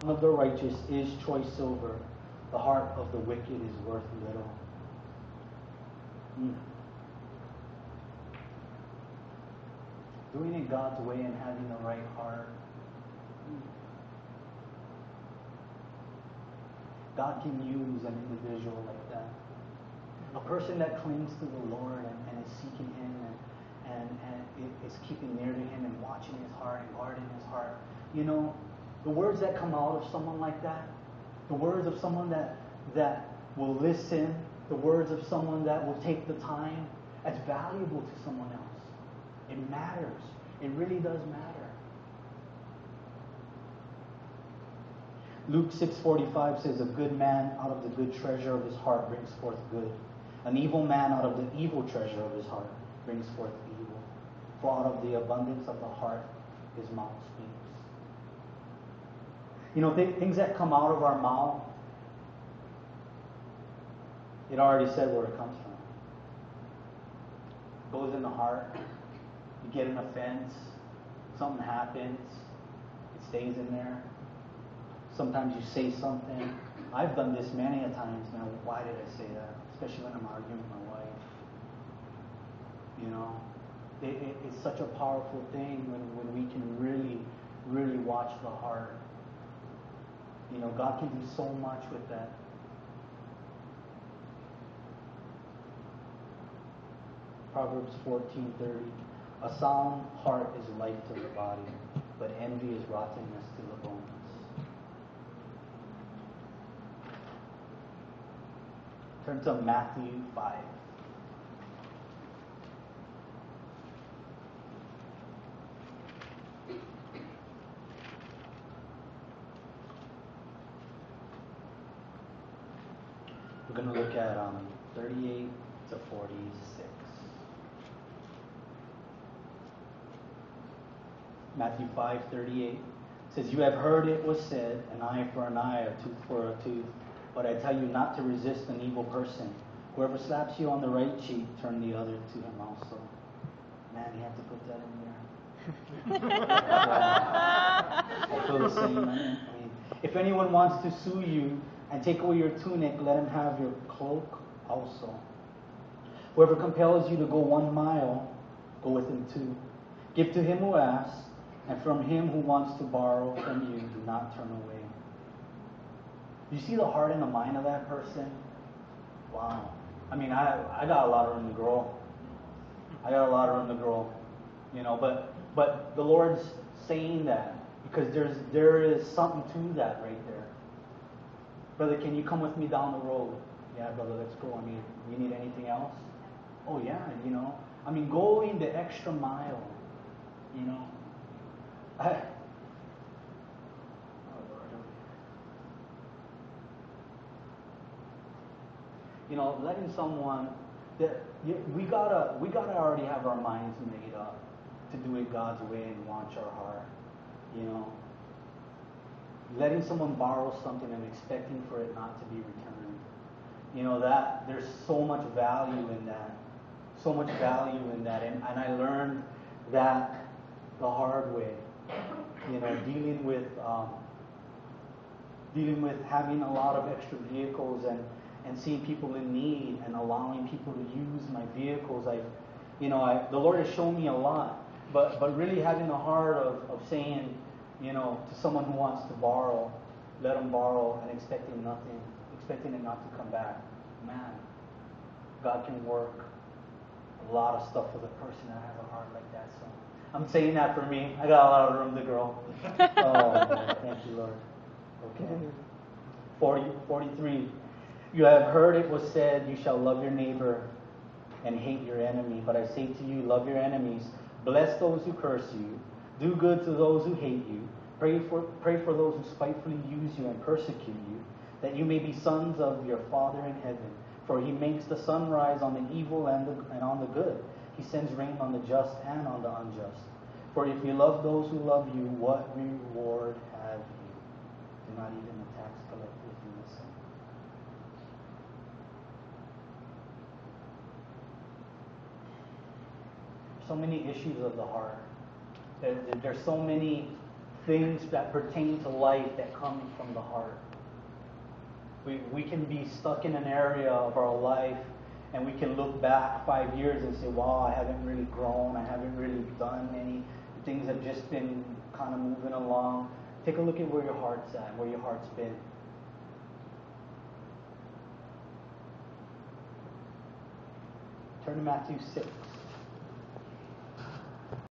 of the righteous is choice silver. The heart of the wicked is worth little. Doing it God's way and having the right heart. God can use an individual like that. A person that clings to the Lord and is seeking Him and is keeping near to Him and watching his heart and guarding his heart. You know, the words that come out of someone like that, the words of someone that will listen, the words of someone that will take the time, that's valuable to someone else. It matters. It really does matter. Luke 6:45 says, a good man out of the good treasure of his heart brings forth good. An evil man out of the evil treasure of his heart brings forth evil. For out of the abundance of the heart his mouth speaks. You know, things that come out of our mouth, it already said where it comes from. It goes in the heart. You get an offense. Something happens. It stays in there. Sometimes you say something. I've done this many a times now. Why did I say that? Especially when I'm arguing with my wife. You know, it's such a powerful thing when we can really, really watch the heart. You know, God can do so much with that. Proverbs 14:30. A sound heart is life to the body, but envy is rottenness to the bones. Turn to Matthew 5. We're going to look at 38 to 46. Matthew 5:38 says, you have heard it was said, an eye for an eye, a tooth for a tooth. But I tell you not to resist an evil person. Whoever slaps you on the right cheek, turn the other to him also. Man, you have to put that in there. I feel the same, man. I mean, if anyone wants to sue you and take away your tunic, let him have your cloak also. Whoever compels you to go 1 mile, go with him 2. Give to him who asks, and from him who wants to borrow from you, do not turn away. You see the heart and the mind of that person? Wow. I mean, I got a lot of room to grow. You know, but the Lord's saying that because there is something to that right there. Brother, can you come with me down the road? Yeah, brother, let's go. I mean, you need anything else? Oh yeah, you know. I mean, going the extra mile. You know. You know, letting someone that we gotta already have our minds made up to do it God's way and watch our heart. You know, letting someone borrow something and expecting for it not to be returned. You know, that there's so much value in that. And I learned that the hard way. You know, dealing with having a lot of extra vehicles and seeing people in need and allowing people to use my vehicles. The Lord has shown me a lot, but really having the heart of saying, you know, to someone who wants to borrow, let them borrow and expecting it not to come back. Man, God can work a lot of stuff with a person that has a heart like that. So I'm saying that for me. I got a lot of room to grow. Oh, man, thank you, Lord. Okay. 43. You have heard it was said, you shall love your neighbor and hate your enemy. But I say to you, love your enemies. Bless those who curse you. Do good to those who hate you. Pray for those who spitefully use you and persecute you, that you may be sons of your Father in heaven. For he makes the sun rise on the evil and on the good. He sends rain on the just and on the unjust. For if you love those who love you, what reward have you? Do not even the tax collectors do the same. So many issues of the heart. There's so many things that pertain to life that come from the heart. We can be stuck in an area of our life and we can look back 5 years and say, wow, I haven't really grown, I haven't really done any, things have just been kind of moving along. Take a look at where your heart's at, where your heart's been. Turn to Matthew 6.